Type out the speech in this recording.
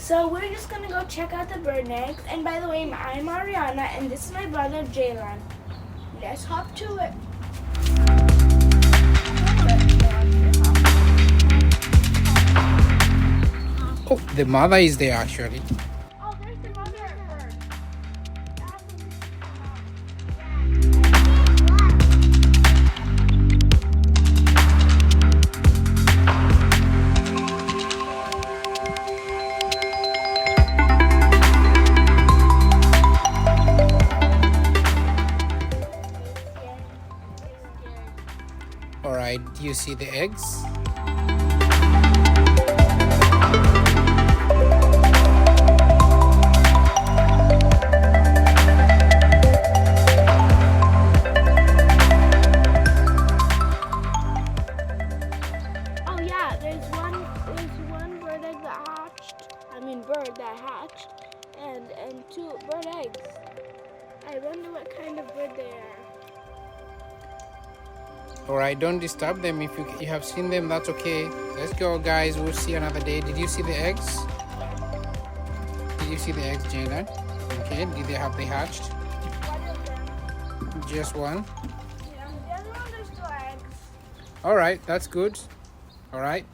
So we're just gonna go check out the bird eggs. And by the way, I'm Ariana, and this is my brother Jalen. Let's hop to it. Oh, the mother is there actually. Oh, there's the mother bird. All right, do you see the eggs? Oh yeah, there's one bird egg that hatched. I mean bird that hatched, and two bird eggs. I wonder what kind of bird they are. All right, don't disturb them. If you have seen them, that's okay. Let's go, guys. We'll see another day. Did you see the eggs? Did you see the eggs, Jalen? Okay, did they have they hatched? One of them. Just one. Yeah, the other one there's two eggs. All right, that's good. All right.